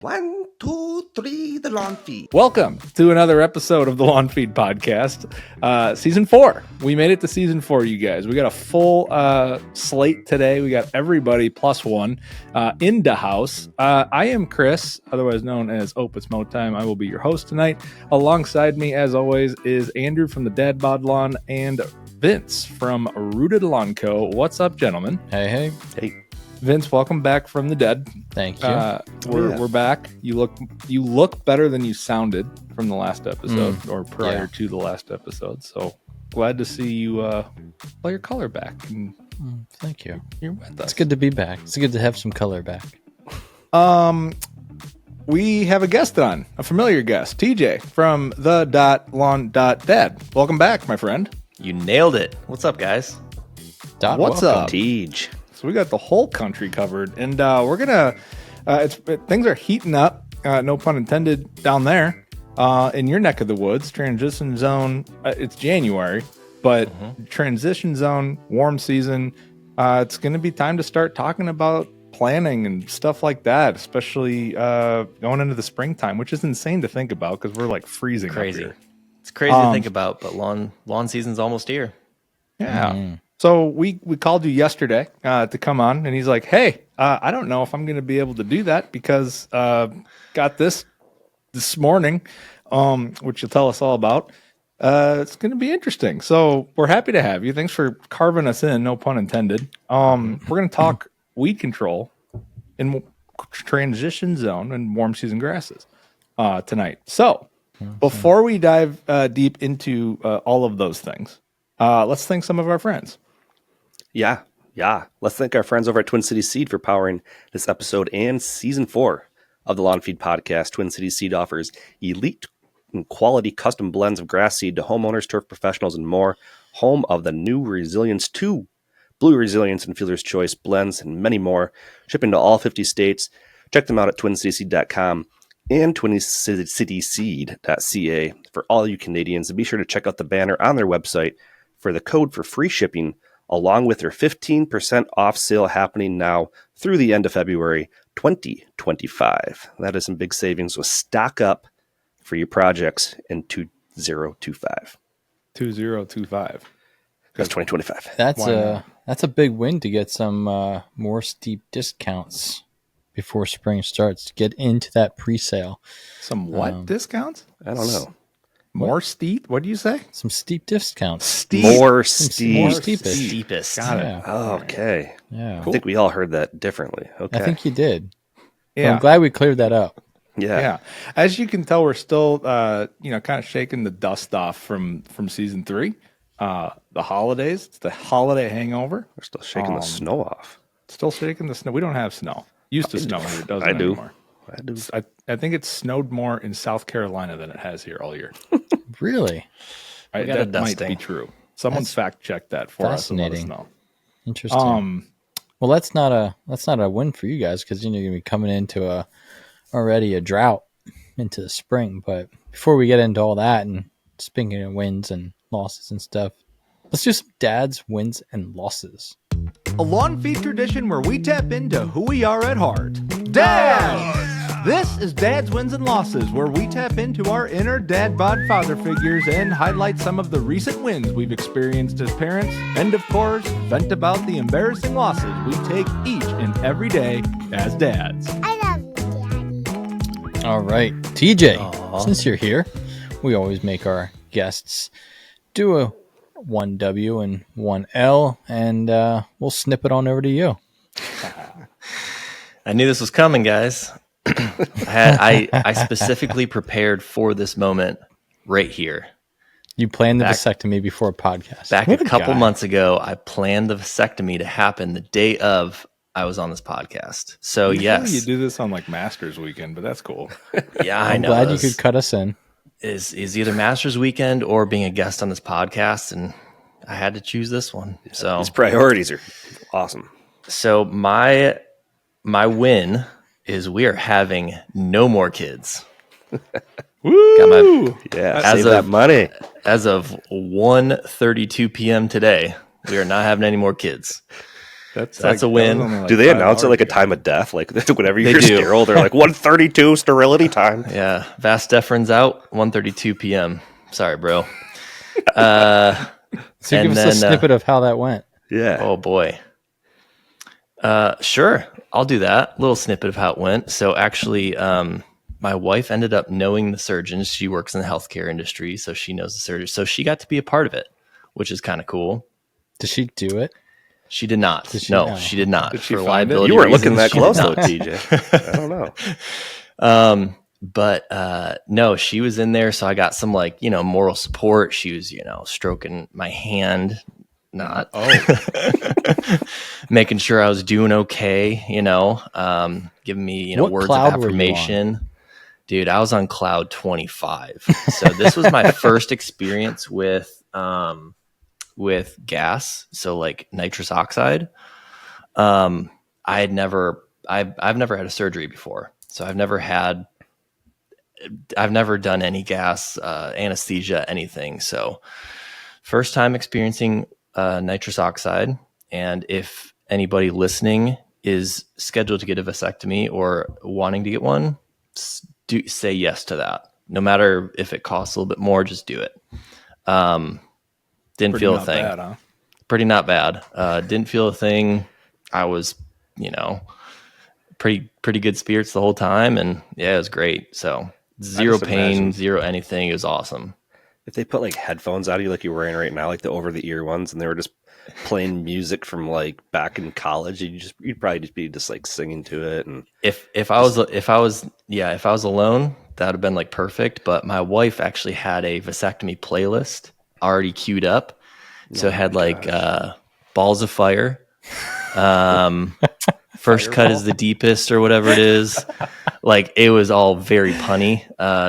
1, 2, 3, the lawn feed. Welcome to another episode of the Lawn Feed Podcast, Season 4. We made it to Season 4, you guys. We got a full slate today. We got everybody plus one in the house. I am Chris, otherwise known as Opus Mo Time. I will be your host tonight. Alongside me, as always, is Andrew from the Dad Bod Lawn and Vince from Rooted Lawn Co. What's up, gentlemen? Hey. Vince, welcome back from the dead. Thank you. We're back. You look better than you sounded from the last episode or prior to the last episode. So glad to see you pull your color back. And thank you. You're with us. It's good to be back. It's good to have some color back. We have a guest on, a familiar guest, TJ from the.lawn.dad. Welcome back, my friend. You nailed it. What's up, guys? What's up? Tej. So we got the whole country covered, and we're gonna. Things are heating up. No pun intended. Down there, in your neck of the woods, transition zone. It's January, but transition zone, warm season. It's going to be time to start talking about planning and stuff like that, especially going into the springtime, which is insane to think about because we're like freezing. Crazy. Up here. It's crazy to think about, but lawn season's almost here. Yeah. So we called you yesterday to come on, and he's like, "Hey, I don't know if I'm going to be able to do that because got this morning, which you'll tell us all about. It's going to be interesting. So we're happy to have you. Thanks for carving us in. No pun intended. We're going to talk weed control in transition zone and warm season grasses tonight. So before we dive deep into all of those things, let's thank some of our friends. Yeah. Let's thank our friends over at Twin City Seed for powering this episode and Season 4 of the Lawn Feed Podcast. Twin City Seed offers elite and quality custom blends of grass seed to homeowners, turf professionals, and more. Home of the new Resilience 2, Blue Resilience and Fielder's Choice blends, and many more. Shipping to all 50 states. Check them out at twincityseed.com and twincityseed.ca for all you Canadians. And be sure to check out the banner on their website for the code for free shipping, along with their 15% off sale happening now through the end of February 2025. That is some big savings, so stock up for your projects in 2025. 2025. That's 2025. That's a big win to get some more steep discounts before spring starts to get into that pre-sale. Some what discounts? I don't know. More steep? What do you say? Some steep discounts. Steep. More steep. Steepest. Got it. Yeah. Okay. Yeah. I think we all heard that differently. Okay. I think you did. Yeah. I'm glad we cleared that up. Yeah. As you can tell, we're still, kind of shaking the dust off from Season 3. The holidays. It's the holiday hangover. We're still shaking the snow off. Still shaking the snow. We don't have snow. Used to snow here. It doesn't I do. anymore. I think it's snowed more in South Carolina than it has here all year. Really? That might be true. Someone's fact checked that for us and let us know. Interesting. Well, that's not a win for you guys because you're going to be coming into already a drought into the spring. But before we get into all that and speaking of wins and losses and stuff, let's do some dads, wins, and losses. A lawn feed tradition where we tap into who we are at heart. Dads! This is Dad's Wins and Losses, where we tap into our inner dad bod father figures and highlight some of the recent wins we've experienced as parents, and of course, vent about the embarrassing losses we take each and every day as dads. I love you, Daddy. All right, TJ, since you're here, we always make our guests do a 1W and 1L, and we'll snip it on over to you. I knew this was coming, guys. I specifically prepared for this moment right here. You planned the vasectomy before a podcast. Back a couple months ago, I planned the vasectomy to happen the day of I was on this podcast. So yes, you do this on like Masters weekend, but that's cool. Yeah, I'm glad you could cut us in. Is either Masters weekend or being a guest on this podcast, and I had to choose this one. So His priorities are awesome. So my win is we are having no more kids. Woo! Save that money. As of 1:32 p.m. today, we are not having any more kids. So that's a win. that was only like Do they 5 announce it hours like a ago. time of death? Like whenever you They hear do. sterile, they're like 132 sterility time. Yeah, Vas deferens out 1:32 p.m. Sorry, bro. Uh, So And give us a then, snippet of how that went. Yeah. oh boy. Sure, I'll do that. Little snippet of how it went. So actually, my wife ended up knowing the surgeons. She works in the healthcare industry, so she knows the surgeons. So she got to be a part of it, which is kind of cool. Did she do it? She did not. Did she? No, Oh. she did not. Did she For find it? liability You weren't looking reasons, that she did close though, not. TJ. I don't know. But no, she was in there, so I got some moral support. She was stroking my hand, not making sure I was doing okay, giving me What words of cloud were you affirmation. Dude, I was on cloud 25. So this was my first experience with gas, so like nitrous oxide. I've never had a surgery before, so I've never done any gas, anesthesia, anything. So first time experiencing nitrous oxide. And if anybody listening is scheduled to get a vasectomy or wanting to get one, say yes to that. No matter if it costs a little bit more, just do it. Didn't feel a thing. Bad, huh? Pretty not bad. Didn't feel a thing. I was, pretty good spirits the whole time. And yeah, it was great. So zero just pain, imagine. zero anything. It was awesome. If they put like headphones out of you like you're wearing right now, like the over the ear ones, and they were just playing music from like back in college, you'd probably just be like singing to it. And If I was alone, that would have been like perfect. But my wife actually had a vasectomy playlist already queued up. So it had like Balls of Fire. First cut is the deepest or whatever it is. Like it was all very punny.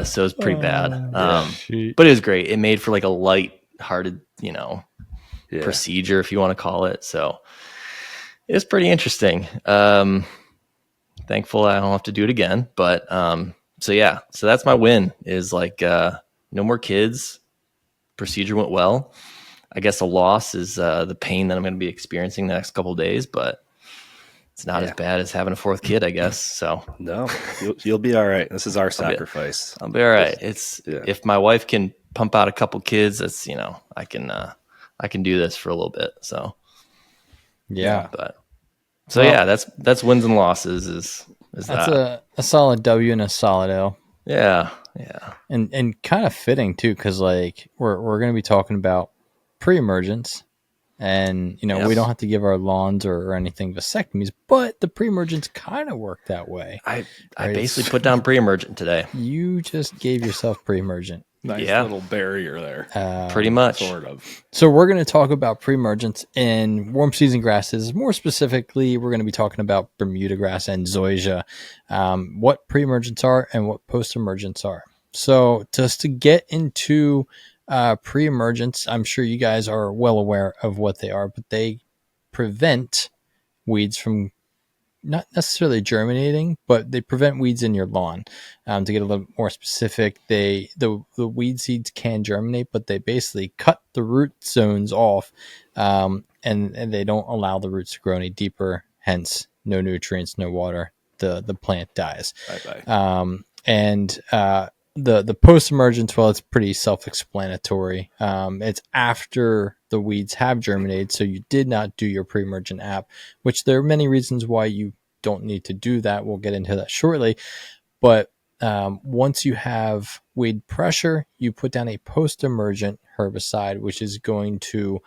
So it was pretty bad. But it was great. It made for like a light-hearted, procedure, if you want to call it. So it was pretty interesting. Thankful I don't have to do it again. But so that's my win is like no more kids. Procedure went well. I guess a loss is the pain that I'm going to be experiencing the next couple of days, but it's not as bad as having a fourth kid, I guess. So no, you'll be all right. This is our sacrifice. I'll be all right. If my wife can pump out a couple kids, that's I can do this for a little bit. So that's wins and losses. That's a solid W and a solid L. Yeah. And kind of fitting too, because like we're going to be talking about pre-emergents, and we don't have to give our lawns or anything vasectomies, but the pre-emergents kind of work that way. I basically put down pre-emergent today. You just gave yourself pre-emergent. Nice little barrier there. Pretty much. Sort of. So we're going to talk about pre-emergents in warm season grasses. More specifically, we're going to be talking about Bermuda grass and Zoysia, what pre-emergents are and what post-emergents are. So just to get into pre-emergents, I'm sure you guys are well aware of what they are, but they prevent weeds from not necessarily germinating, but they prevent weeds in your lawn. To get a little more specific, the weed seeds can germinate, but they basically cut the root zones off, and they don't allow the roots to grow any deeper. Hence, no nutrients, no water. The plant dies. The post-emergence, well, it's pretty self-explanatory. It's after the weeds have germinated, so you did not do your pre-emergent app, which there are many reasons why you don't need to do that. We'll get into that shortly. But once you have weed pressure, you put down a post-emergent herbicide, which is going to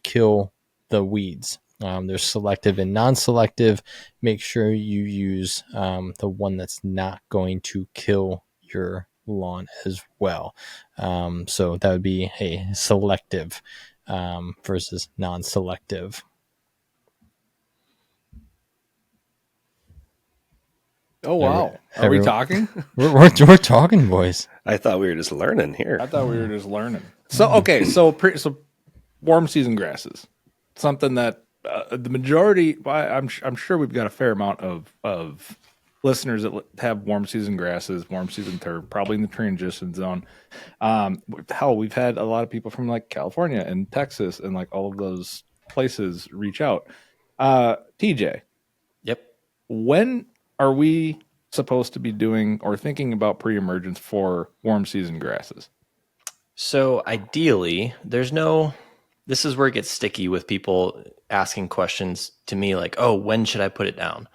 kill the weeds. There's selective and non-selective. Make sure you use the one that's not going to kill your lawn as well. So that would be a selective versus non-selective. Oh wow! Are we talking? We're talking, boys. I thought we were just learning here. I thought we were just learning. So okay, so warm season grasses, something that the majority. I'm sure we've got a fair amount of listeners that have warm season grasses, warm season turf, probably in the transition zone. Hell, we've had a lot of people from like California and Texas and like all of those places reach out. TJ, Yep. when are we supposed to be doing or thinking about pre-emergence for warm season grasses? So ideally, this is where it gets sticky with people asking questions to me like, oh, when should I put it down?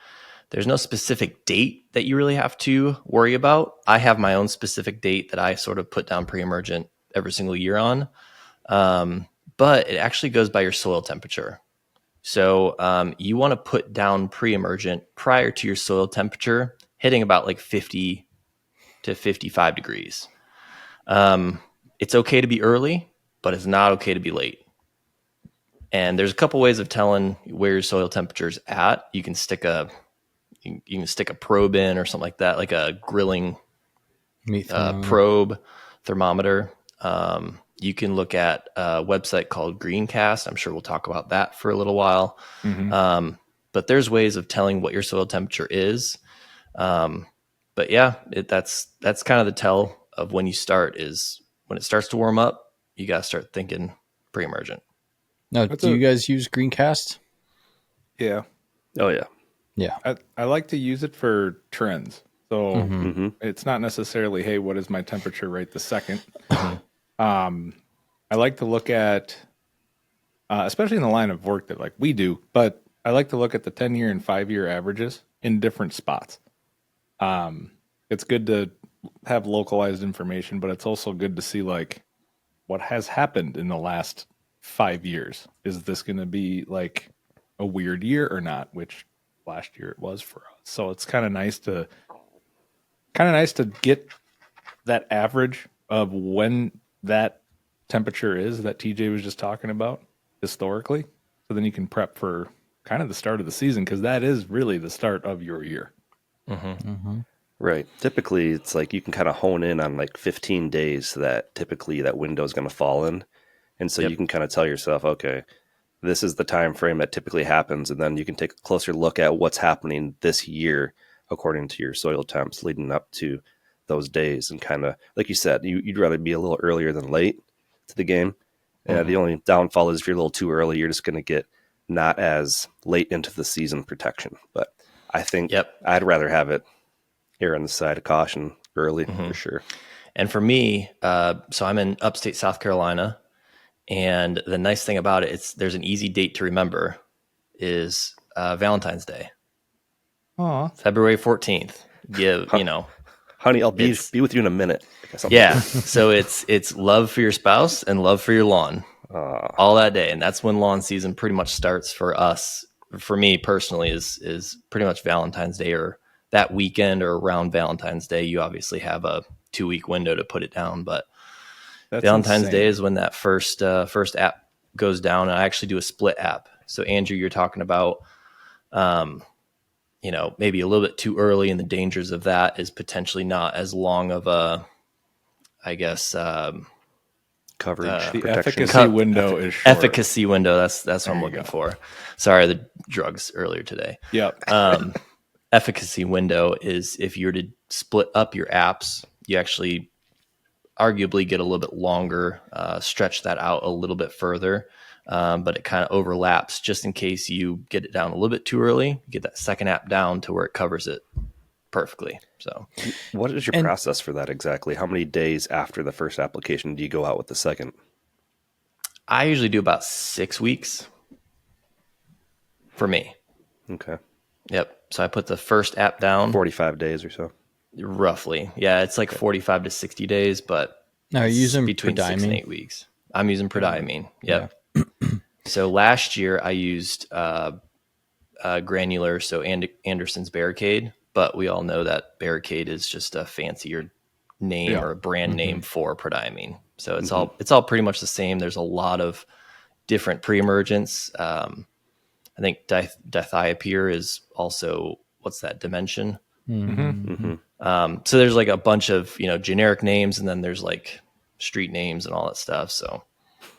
There's no specific date that you really have to worry about. I have my own specific date that I sort of put down pre-emergent every single year on. But it actually goes by your soil temperature. So you want to put down pre-emergent prior to your soil temperature hitting about like 50 to 55 degrees. It's okay to be early, but it's not okay to be late. And there's a couple ways of telling where your soil temperature is at. You can stick a probe in or something like that, like a grilling probe thermometer. You can look at a website called Greencast. I'm sure we'll talk about that for a little while. But there's ways of telling what your soil temperature is. But yeah, that's kind of the tell of when you start is when it starts to warm up, you got to start thinking pre-emergent. Now, do you guys use Greencast? Yeah. Oh yeah. Yeah. I like to use it for trends. So it's not necessarily, hey, what is my temperature right this second? I like to look at, especially in the line of work that like we do, but I like to look at the 10-year and 5-year averages in different spots. It's good to have localized information, but it's also good to see like what has happened in the last 5 years. Is this going to be like a weird year or not? Which last year it was for us. So it's kind of nice to get that average of when that temperature is that TJ was just talking about historically. So then you can prep for kind of the start of the season because that is really the start of your year. Right. Typically, it's like you can kind of hone in on like 15 days that typically that window is going to fall in. And so you can kind of tell yourself, okay, this is the time frame that typically happens. And then you can take a closer look at what's happening this year according to your soil temps leading up to those days. And kind of, like you said, you'd rather be a little earlier than late to the game. The only downfall is if you're a little too early, you're just going to get not as late into the season protection. But I think I'd rather have it err on the side of caution early for sure. And for me, so I'm in upstate South Carolina, and the nice thing about it, there's an easy date to remember, is Valentine's Day, February 14th. Honey, I'll be with you in a minute. Yeah, so it's love for your spouse and love for your lawn all that day, and that's when lawn season pretty much starts for us. For me personally, is pretty much Valentine's Day or that weekend or around Valentine's Day. You obviously have a 2-week window to put it down, but Valentine's Day is when that first app goes down. And I actually do a split app. So Andrew, you're talking about, maybe a little bit too early, and the dangers of that is potentially not as long of a, I guess, coverage. The protection. efficacy window is short. Efficacy window. That's what I'm looking for. Sorry, the drugs earlier today. Yep. Efficacy window is if you were to split up your apps, you actually arguably get a little bit longer, stretch that out a little bit further, but it kind of overlaps just in case you get it down a little bit too early. You get that second app down to where it covers it perfectly. So what is your process for that exactly? How many days after the first application do you go out with the second? I usually do about 6 weeks for me. Okay. Yep. So I put the first app down. 45 days or so. Roughly. Yeah, it's like 45 to 60 days, but now are you using between 6 and 8 weeks. I'm using prodiamine. Yep. Yeah. So last year I used granular, so Anderson's Barricade, but we all know that Barricade is just a fancier name or a brand name for prodiamine. So it's all pretty much the same. There's a lot of different pre-emergents. I think dithiopyr is also, what's that, dimension? So there's like a bunch of, generic names, and then there's like street names and all that stuff. So,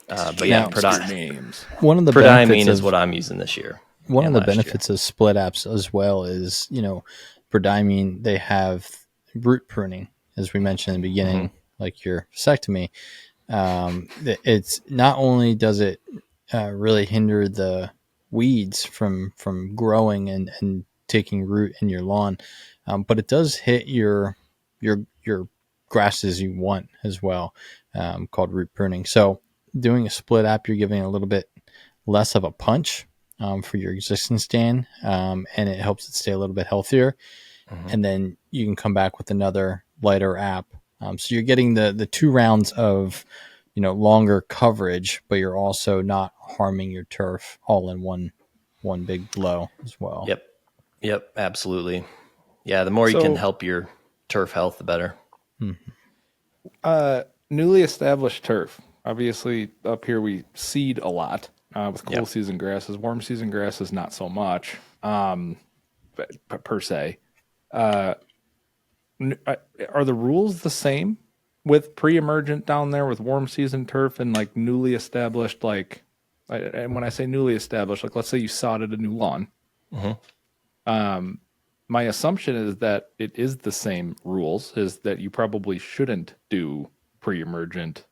but yeah, names. One of the prodiamine is what I'm using this year. One of the benefits of split apps as well is, prodiamine, they have root pruning, as we mentioned in the beginning, like your vasectomy. It's not only does it really hinder the weeds from growing and taking root in your lawn, but it does hit your grasses you want as well, called root pruning. So doing a split app, you're giving a little bit less of a punch for your existing stand, and it helps it stay a little bit healthier. And then you can come back with another lighter app. So you're getting the 2 rounds of longer coverage, but you're also not harming your turf all in one big blow as well. Yep, absolutely. Yeah, the more you can help your turf health, the better. Newly established turf. Obviously, up here we seed a lot with cool season grasses. Warm season grasses, not so much, per se. Are the rules the same with pre-emergent down there with warm season turf and like newly established? And when I say newly established, like let's say you sodded a new lawn. My assumption is that it is the same rules. Is that you probably shouldn't do pre-emergent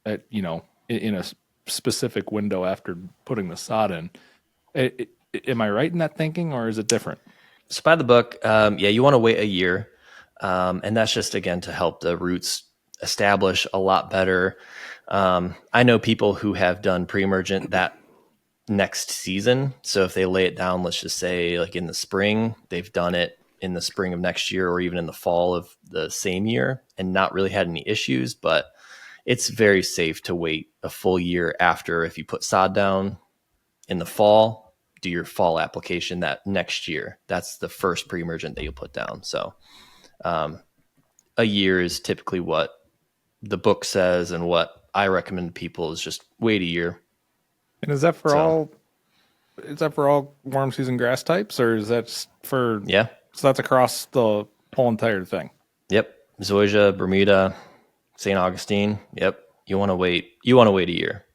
in a specific window after putting the sod in. Am I right in that thinking, or is it different? So by the book, you want to wait a year. And that's just, again, to help the roots establish a lot better. I know people who have done pre-emergent that next season. So if they lay it down, let's just say like in the spring, they've done it in the spring of next year or even in the fall of the same year and not really had any issues. But it's very safe to wait a full year after. If you put sod down in the fall, do your fall application that next year. That's the first pre-emergent that you'll put down. So a year is typically what the book says, and what I recommend to people is just wait a year. And is that for all? Is that for all warm season grass types, or is that just for? Yeah. So that's across the whole entire thing. Yep. Zoysia, Bermuda, St. Augustine. Yep. You want to wait. You want to wait a year.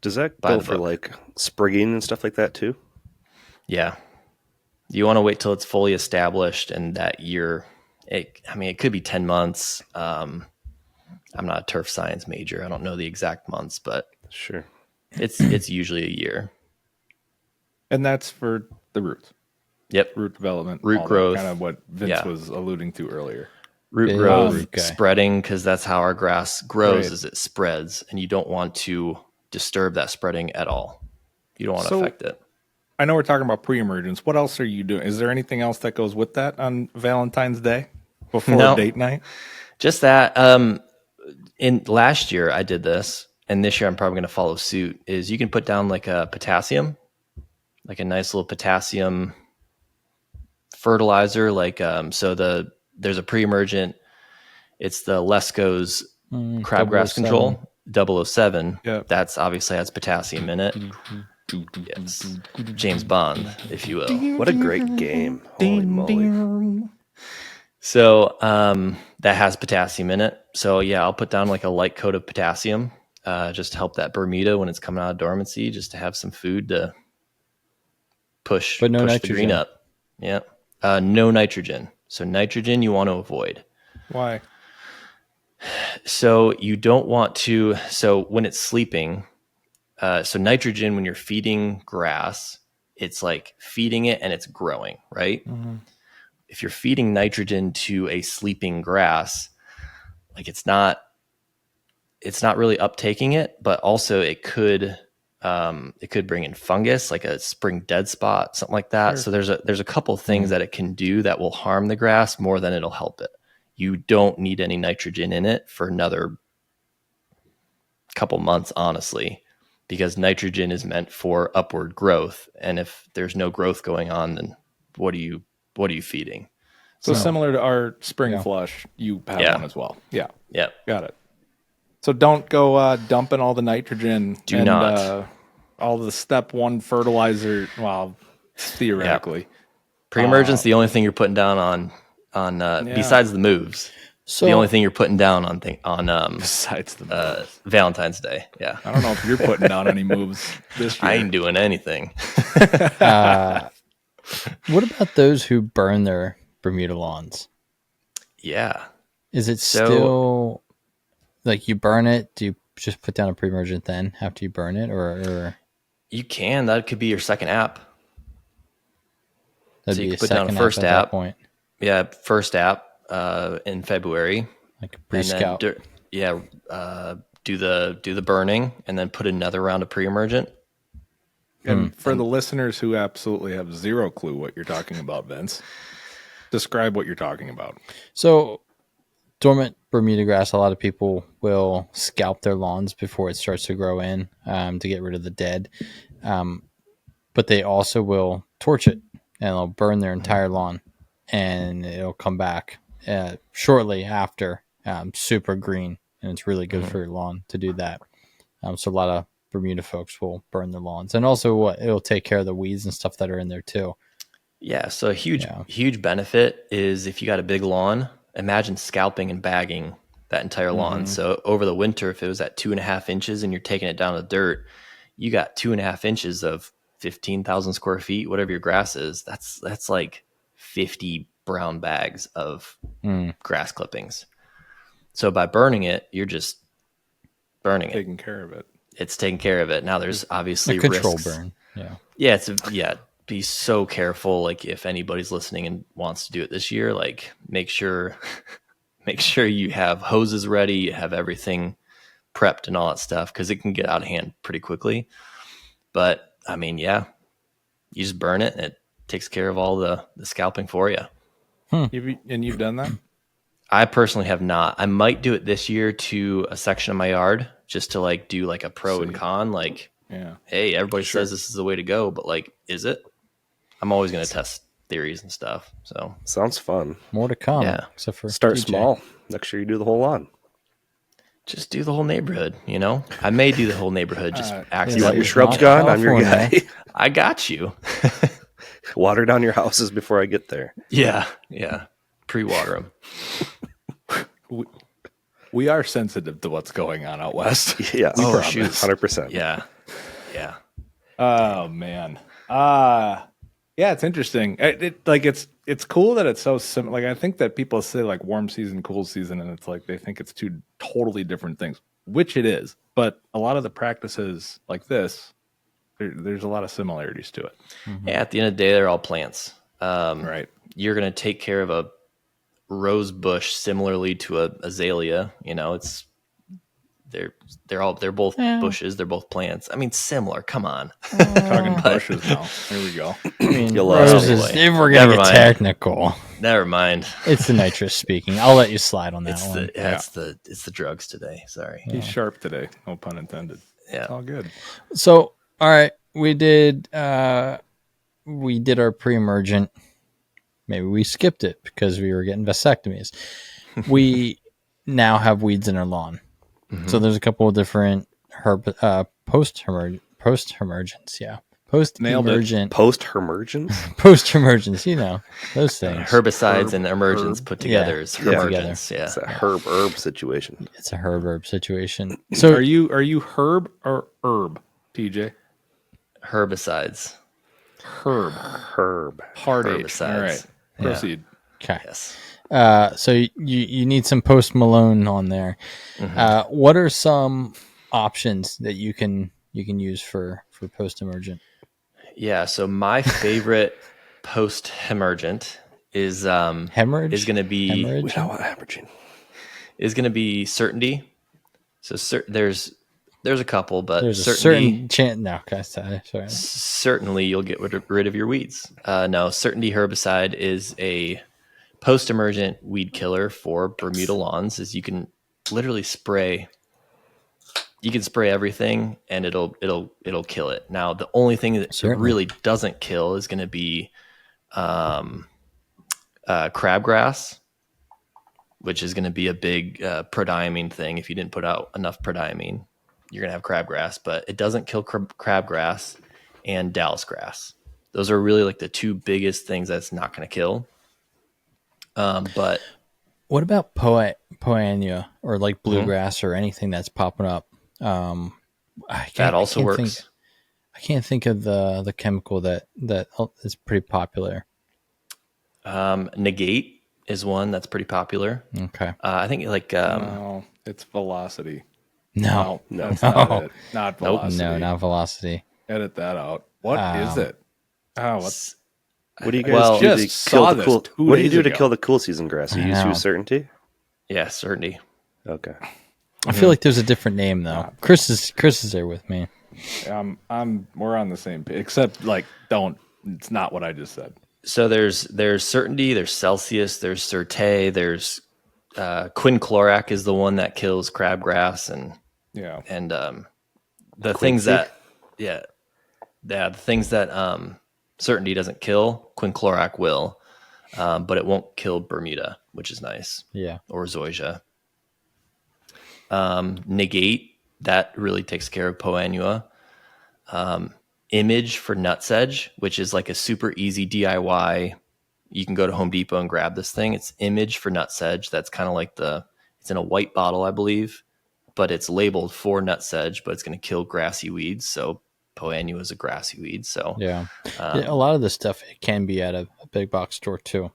Does that go for like sprigging and stuff like that too? Yeah. You want to wait till it's fully established, and that year, it could be 10 months. I'm not a turf science major. I don't know the exact months, but sure, it's usually a year. And that's for the roots. Yep. Root development, root growth, kind of what Vince was alluding to earlier. Root growth, spreading, because that's how our grass grows, is it spreads, and you don't want to disturb that spreading at all. You don't want to affect it. I know we're talking about pre-emergence. What else are you doing? Is there anything else that goes with that on Valentine's Day before date night? Just that. In last year I did this, and this year I'm probably going to follow suit. Is you can put down like a potassium, like a nice little potassium fertilizer. Like there's a pre-emergent. It's the Lesko's Crabgrass Control 007. Yep. That's obviously has potassium in it. Yes. James Bond, if you will. What a great game. Holy moly. So that has potassium in it. So yeah, I'll put down like a light coat of potassium just to help that Bermuda when it's coming out of dormancy, just to have some food to push the green up. Yeah. No nitrogen. So nitrogen you want to avoid. Why? So you don't want to, so when it's sleeping, so nitrogen, when you're feeding grass, it's like feeding it and it's growing, right? Mm-hmm. If you're feeding nitrogen to a sleeping grass, like it's not really uptaking it, but also it could bring in fungus, like a spring dead spot, something like that. Sure. So there's a couple things that it can do that will harm the grass more than it'll help it. You don't need any nitrogen in it for another couple months, honestly, because nitrogen is meant for upward growth. And if there's no growth going on, then what are you feeding? So similar to our spring flush, you have one as well. Yeah. Yeah. Got it. So don't go dumping all the nitrogen. Do not. All the step one fertilizer. Well, theoretically. Yeah. Pre-emergent's the only thing you're putting down on besides the moves. So the only thing you're putting down on besides the moves. Valentine's Day. Yeah. I don't know if you're putting down any moves this year. I ain't doing anything. What about those who burn their Bermuda lawns? Yeah. Is it still like you burn it? Do you just put down a pre-emergent then after you burn it, or? You can. That could be your second app. That'd So you be a could put down second first app at app. that point, Yeah, first app in February. like a And pre-scout. then do the burning and then put another round of pre-emergent. And for the listeners who absolutely have zero clue what you're talking about, Vince, describe what you're talking about. So dormant Bermuda grass, a lot of people will scalp their lawns before it starts to grow in to get rid of the dead. But they also will torch it and they'll burn their entire lawn and it'll come back shortly after super green. And it's really good for your lawn to do that. So a lot of Bermuda folks will burn their lawns. And also it'll take care of the weeds and stuff that are in there too. Yeah, so a huge benefit is if you got a big lawn, imagine scalping and bagging that entire lawn. So over the winter, if it was at 2.5 inches and you're taking it down to dirt, you got 2.5 inches of 15,000 square feet, whatever your grass is. That's like 50 brown bags of grass clippings. So by burning it, you're just burning it. Taking care of it. It's taking care of it. Now there's obviously A control risks. burn. Yeah. Yeah, be so careful. Like if anybody's listening and wants to do it this year, like make sure you have hoses ready, you have everything prepped and all that stuff, because it can get out of hand pretty quickly. But I mean, yeah, you just burn it and it takes care of all the scalping for you. You've done that? I personally have not. I might do it this year to a section of my yard just to like do like a pro and con. Like, hey, everybody says this is the way to go, but like, is it? I'm always going to test theories and stuff. So Sounds fun. More to come. Yeah. Except for Start DJ. small. Next year you do the whole lawn. just do the whole neighborhood, you know? I may do the whole neighborhood, just You accidentally. want your It's shrubs not gone? I'm your California. guy. I got you. Water down your houses before I get there. Yeah. Pre-water them. We are sensitive to what's going on out west. Yeah. Oh, shoot. 100%. Yeah. Oh man. Yeah, it's interesting. It's cool that it's so similar. Like I think that people say like warm season, cool season, and it's like they think it's two totally different things, which it is. But a lot of the practices like this, there's a lot of similarities to it. Yeah, at the end of the day, they're all plants. Right. You're going to take care of a rose bush similarly to a azalea. You know, they're both bushes. They're both plants. I mean, similar. Come on. Talking bushes now. Here we go. I mean, You lost roses, me. if we're going to Never get mind. technical, Never mind. it's the nitrous speaking. I'll let you slide on that It's one. it's the drugs today. Sorry. He's sharp today. No pun intended. Yeah. It's all good. So, all right, we did our pre-emergent. Maybe we skipped it because we were getting vasectomies. We now have weeds in our lawn. So there's a couple of different post-emergents. Yeah. Post-emergent. Post-emergence? Post-emergents, you know, those things. Herbicides and emergents put together is Yeah, emergents. Yeah. It's a herb situation. It's a herb situation. So Are you herb or herb, TJ? Herbicides. Herb. Herb. Hard H. Herbicides. All right. Yeah. Proceed. okay. Yes. So you need some Post Malone on there. What are some options that you can use for Post Emergent? Yeah. So my favorite post-emergent is Hemorrhage is going to be Hemorrhage? We don't want hemorrhaging. certainty. So there's a couple, but There's a certainty. certain chance. No, okay, sorry. Certainly you'll get rid of your weeds. No, Certainty herbicide is a post-emergent weed killer for Bermuda lawns. Is you can literally spray. You can spray everything and it'll kill it. Now the only thing that it Certainly. really doesn't kill is going to be crabgrass, which is going to be a big prodiamine thing. If you didn't put out enough prodiamine, you're going to have crabgrass, but it doesn't kill crabgrass and Dallas grass. Those are really like the two biggest things that's not going to kill. But What about annua or like bluegrass or anything that's popping up? that also works. I can't think of the chemical that is pretty popular. Negate is one that's pretty popular. Okay. I think like No, it's velocity. No. That's not it. Not velocity. No, not velocity. Edit that out. What is it? Oh, what's What do you Well, guys do to just kill saw the this cool? 2 What do you days do to ago. kill the cool season grass? You I use know. certainty. Yeah, certainty. Okay. I feel like there's a different name though. Chris is there with me. we're on the same page, except like it's not what I just said. So there's certainty, there's Celsius, there's Certé, there's quinclorac is the one that kills crabgrass and Yeah. the things that the things that certainty doesn't kill, quinclorac will, but it won't kill Bermuda, which is nice. Yeah. Or Zoysia. Negate, that really takes care of Poannua. Image for nutsedge, which is like a super easy DIY. You can go to Home Depot and grab this thing. It's Image for nutsedge. That's kind of like it's in a white bottle, I believe, but it's labeled for nutsedge, but it's going to kill grassy weeds. So Poannua is a grassy weed. So Yeah. A lot of this stuff it can be at a big box store too.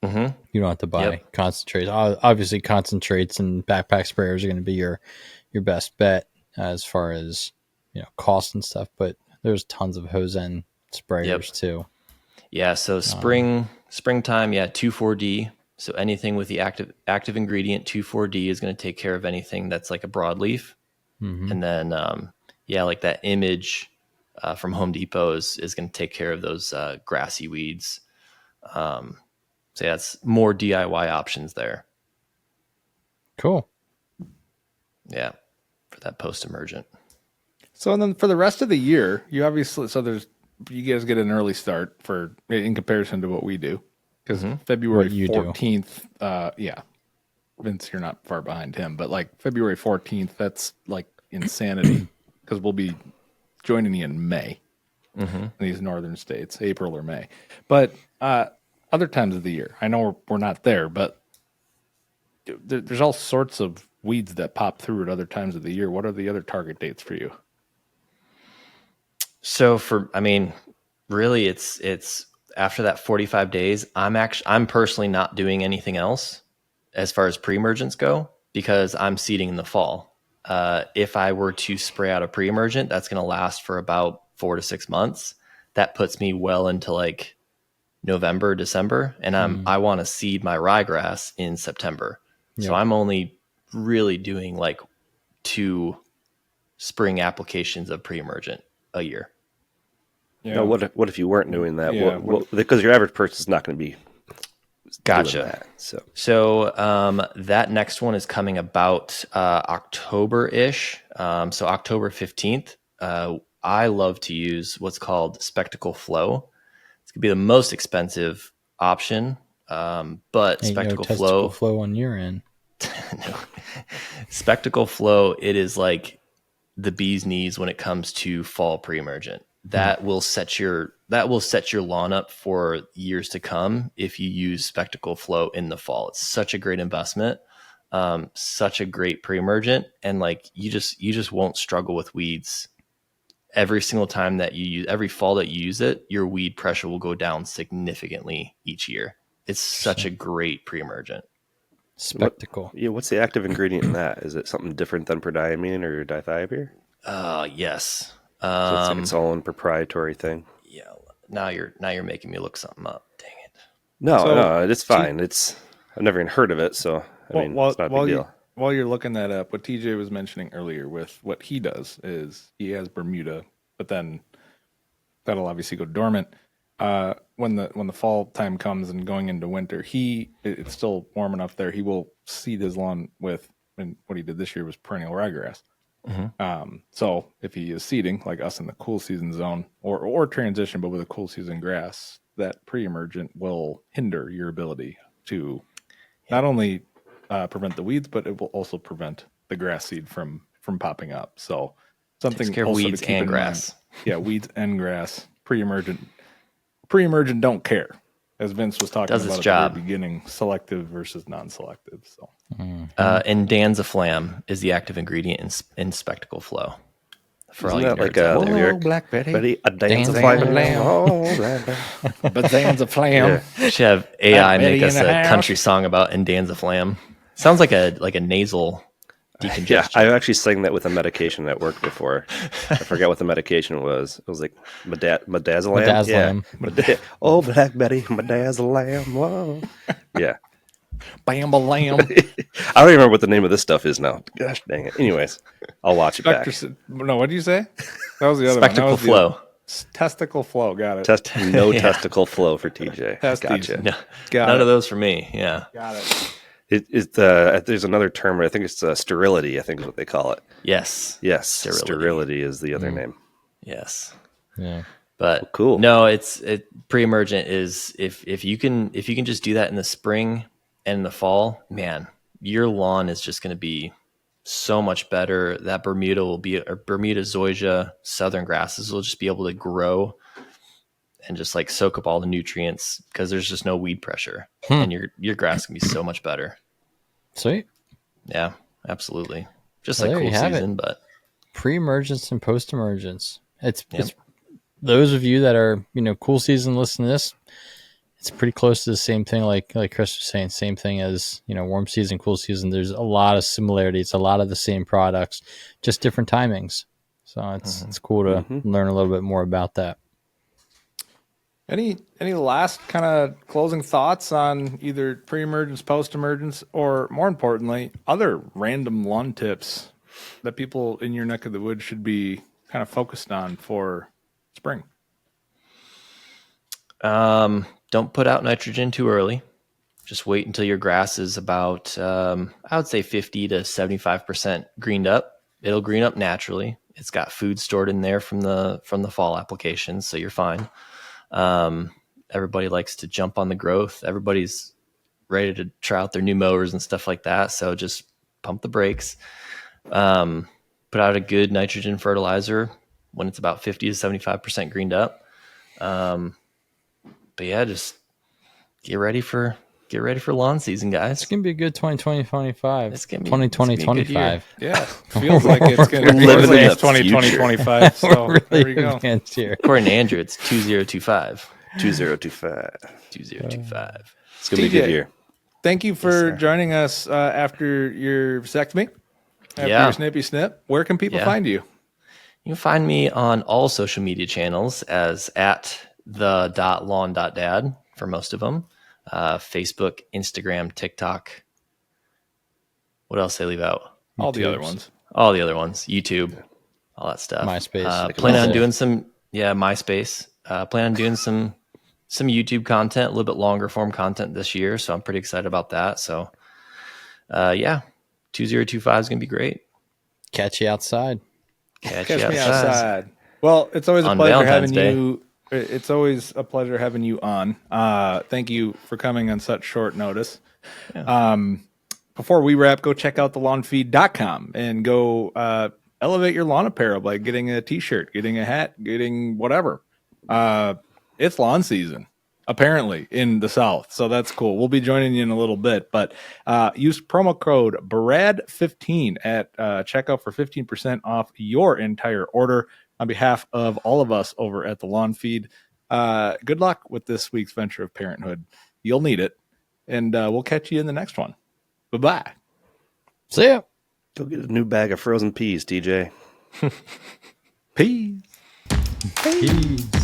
mhm. You don't have to buy concentrates. Obviously, concentrates and backpack sprayers are going to be your best bet as far as cost and stuff. But there's tons of hose end sprayers too. Yeah. So springtime, 2,4-D. So anything with the active ingredient 2,4-D is going to take care of anything that's like a broadleaf. Mm-hmm. And then like that Image from Home Depot is going to take care of those grassy weeds. So yeah, it's more DIY options there. Cool. Yeah, for that post-emergent. So then for the rest of the year, you obviously you guys get an early start in comparison to what we do, because February What you do. 14th. Vince, you're not far behind him, but like February 14th, that's like insanity because we'll be joining you in May in these northern states, April or May. But other times of the year, I know we're not there, but there's all sorts of weeds that pop through at other times of the year. What are the other target dates for you? So really it's after that 45 days, I'm personally not doing anything else as far as pre-emergents go, because I'm seeding in the fall. If I were to spray out a pre-emergent, that's going to last for about 4 to 6 months. That puts me well into like November, December, and I want to seed my ryegrass in September. So I'm only really doing like 2 spring applications of pre-emergent a year. Yeah. No, what if you weren't doing that? Yeah, Because your average person is not going to be Gotcha. doing that. So that next one is coming about October-ish. So October 15th. I love to use what's called Spectacle Flow. It's going to be the most expensive option, but Spectacle Flow on your end. No. Spectacle Flow, it is like the bee's knees when it comes to fall pre-emergent. That will set your lawn up for years to come if you use Spectacle Flow in the fall. It's such a great investment, such a great pre-emergent, and like you just won't struggle with weeds. Every single time that every fall that you use it, your weed pressure will go down significantly each year. It's such a great pre-emergent. Spectacle. What's the active ingredient in that? Is it something different than prodiamine or dithiopyr? Yes. So it's like its own proprietary thing. Yeah. Now you're making me look something up. Dang it. No, it's fine. I've never even heard of it, so it's not a big deal. While you're looking that up, what TJ was mentioning earlier with what he does is he has Bermuda, but then that'll obviously go dormant. When the fall time comes and going into winter, it's still warm enough there. He will seed his lawn and what he did this year was perennial ryegrass. So if he is seeding like us in the cool season zone or transition, but with a cool season grass, that pre-emergent will hinder your ability to not only prevent the weeds, but it will also prevent the grass seed from popping up. So something Takes care of also weeds to keep and in grass. mind. Yeah, weeds and grass. Pre-emergent don't care, as Vince was talking Does about its at job. the very beginning, selective versus non-selective. So And Danzaflam is the active ingredient in Spectacle Flow. For all Isn't you that like nerds out a there. lyric? Black Betty, Betty, a dance of Dance fire. lamb. Oh, Black Betty. but Dan's a flam. We should have AI Betty make in us the a house. country song about Danzaflam. Sounds like a nasal decongestion. Yeah, I actually sang that with a medication at work before. I forgot what the medication was. It was like midazolam. Midazolam. Yeah. Oh, Blackberry, midazolam. Whoa. Yeah. Bam, lamb. I don't even remember what the name of this stuff is now. Gosh dang it. Anyways, I'll watch it back. No, what did you say? That was the other one. That Spectacle was the flow. Testicle flow. Got it. Testicle flow for TJ. Testes. Gotcha. No, Got none it. of those for me. Yeah. Got it. There's another term, but I think it's sterility, I think is what they call it. Yes. Yes, Sterility. sterility is the other name. Yes. Yeah. But cool. No, pre-emergent is if you can just do that in the spring and in the fall, man, your lawn is just going to be so much better. That Bermuda Zoysia southern grasses will just be able to grow and just like soak up all the nutrients because there's just no weed pressure, and your grass can be so much better. Sweet. Yeah, absolutely. Just Well, like there cool you have season, it. but Pre-emergence and post-emergence. It's those of you that are, cool season, listen to this. It's pretty close to the same thing, like Chris was saying, same thing as, warm season, cool season. There's a lot of similarities, a lot of the same products, just different timings. So it's cool to learn a little bit more about that. Any last kind of closing thoughts on either pre-emergence, post-emergence, or more importantly, other random lawn tips that people in your neck of the woods should be kind of focused on for spring? Don't put out nitrogen too early. Just wait until your grass is about, I would say 50 to 75% greened up. It'll green up naturally. It's got food stored in there from the fall applications, so you're fine. Everybody likes to jump on the growth. Everybody's ready to try out their new mowers and stuff like that. So just pump the brakes. Put out a good nitrogen fertilizer when it's about 50 to 75% greened up. But yeah, just get ready for lawn season, guys. It's going to be a good 2020-25. It's gonna be 2020-25. Yeah, feels like it's going to be living in the 2020-25. So We're there really you go. advanced here. According to Andrew, it's 2025. 2025. 2025. It's going to be a TJ. good year. Thank you for sir. joining us after your vasectomy, after Yeah. your snippy snip. Where can people Yeah. find you? You can find me on all social media channels as @the.lawn.dad for most of them. Facebook, Instagram, TikTok. What else did I leave out? All the other YouTubes. ones. All the other ones. YouTube, all that stuff. MySpace. Plan on Also. doing some, MySpace. Plan on doing some YouTube content, a little bit longer form content this year. So I'm pretty excited about that. So, 2025 is going to be great. Catch you outside. Catch Catch you me outside. outside. Well, it's always a On pleasure Valentine's having Day. you. It's always a pleasure having you on. Thank you for coming on such short notice. Before we wrap, go check out thelawnfeed.com and go elevate your lawn apparel by getting a t-shirt, getting a hat, getting whatever. It's lawn season, apparently, in the South. So that's cool. We'll be joining you in a little bit, but use promo code BRAD15 at checkout for 15% off your entire order. On behalf of all of us over at the Lawn Feed, good luck with this week's venture of parenthood. You'll need it. And we'll catch you in the next one. Bye-bye. See ya. Go get a new bag of frozen peas, TJ. Peace. Peace.